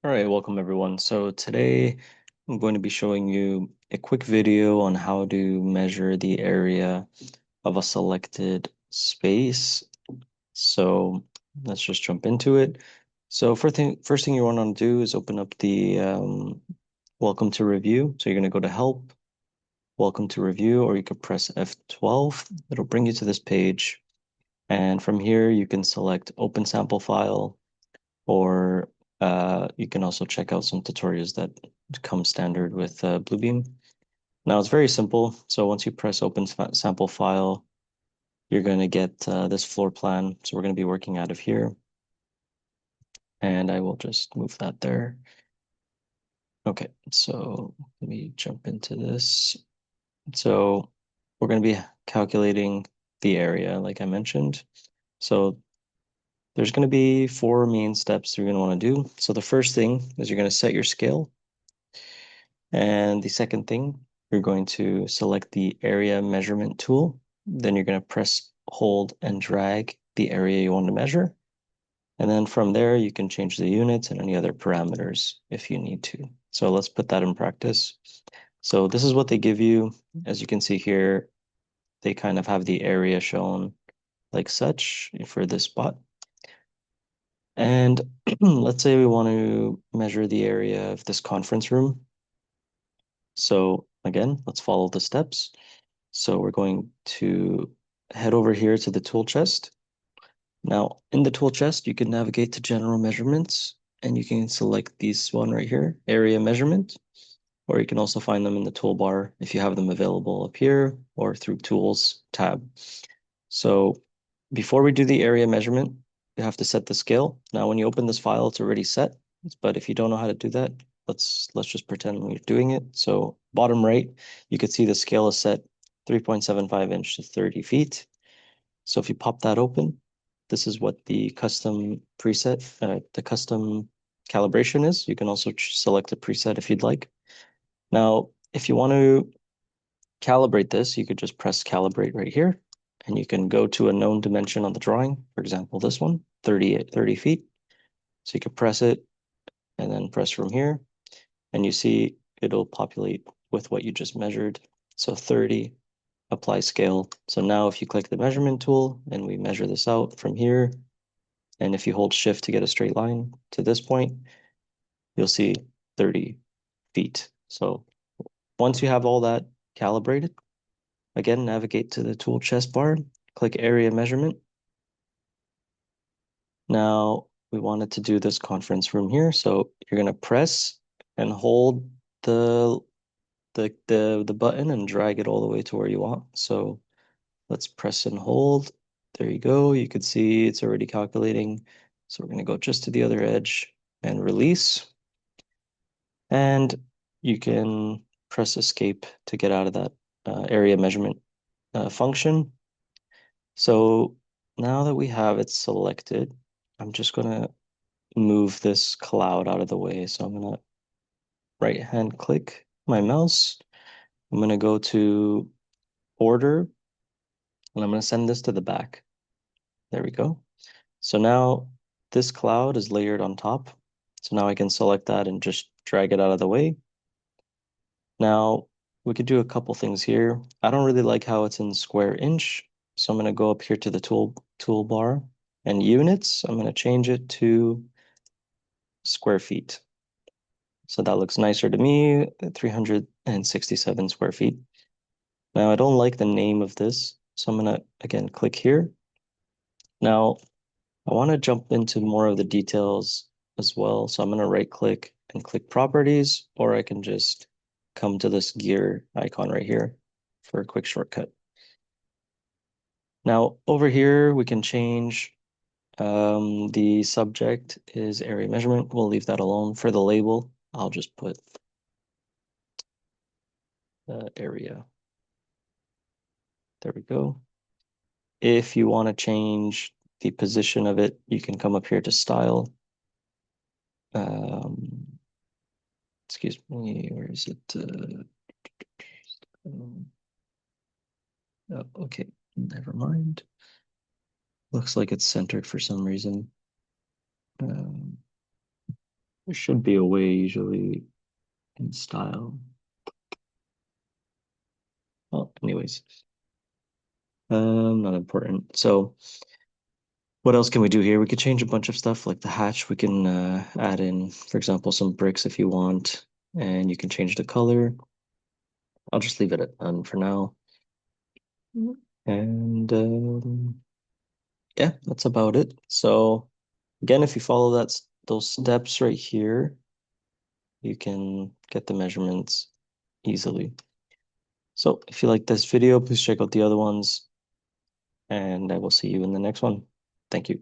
All right, welcome everyone. So today I'm going to be showing you a quick video on how to measure the area of a selected space. So let's just jump into it. So first thing you want to do is open up the Welcome to Review. So you're going to go to Help, Welcome to Review, or you could press F12. It'll bring you to this page. And from here, you can select Open Sample File, or you can also check out some tutorials that come standard with Bluebeam. Now it's very simple. So once you press open sample file, you're going to get this floor plan. So we're going to be working out of here. And I will just move that there. Okay, so let me jump into this. So we're going to be calculating the area, like I mentioned. So there's going to be four main steps you're going to want to do. So the first thing is you're going to set your scale. And the second thing, you're going to select the area measurement tool. Then you're going to press, hold, and drag the area you want to measure. And then from there, you can change the units and any other parameters if you need to. So let's put that in practice. So this is what they give you. As you can see here, they kind of have the area shown like such for this spot. And let's say we want to measure the area of this conference room. So again, let's follow the steps. So we're going to head over here to the tool chest. Now, in the tool chest, you can navigate to general measurements and you can select this one right here, area measurement, or you can also find them in the toolbar if you have them available up here or through tools tab. So before we do the area measurement, you have to set the scale. Now, when you open this file, it's already set, but if you don't know how to do that, let's just pretend we're doing it. So bottom right, you can see the scale is set 3.75 inch to 30 feet. So if you pop that open, this is what the custom preset, the custom calibration is. You can also select a preset if you'd like. Now, if you want to calibrate this, you could just press calibrate right here, and you can go to a known dimension on the drawing. For example, this one, 30 feet. So you can press it and then press from here, and you see it'll populate with what you just measured. So 30, apply scale. So now if you click the measurement tool and we measure this out from here, and if you hold shift to get a straight line to this point, you'll see 30 feet. So once you have all that calibrated, again, navigate to the tool chest bar, click area measurement. Now we wanted to do this conference room here. So you're gonna press and hold the the button and drag it all the way to where you want. So let's press and hold. There you go. You can see it's already calculating. So we're gonna go just to the other edge and release. And you can press escape to get out of that area measurement function. So now that we have it selected, I'm just gonna move this cloud out of the way. So I'm gonna right hand click my mouse. I'm gonna go to order and I'm gonna send this to the back. There we go. So now this cloud is layered on top. So now I can select that and just drag it out of the way. Now we could do a couple things here. I don't really like how it's in square inch. So I'm gonna go up here to the toolbar and units. I'm gonna change it to square feet. So that looks nicer to me, 367 square feet. Now I don't like the name of this. So I'm gonna, again, click here. Now I wanna jump into more of the details as well. So I'm gonna right click and click properties, or I can just come to this gear icon right here for a quick shortcut. Now over here, we can change the subject is area measurement. We'll leave that alone. For the label, I'll just put area. There we go. If you want to change the position of it, you can come up here to style. Um, excuse me, where is it? Oh, okay, never mind. Looks like it's centered for some reason. Um, There should be a way usually in style. Well, anyways, not important. So what else can we do here? We could change a bunch of stuff like the hatch. We can add in, for example, some bricks if you want, and you can change the color. I'll just leave it at none for now. And yeah, that's about it. So again, if you follow those steps right here, you can get the measurements easily. So if you like this video, please check out the other ones, and I will see you in the next one. Thank you.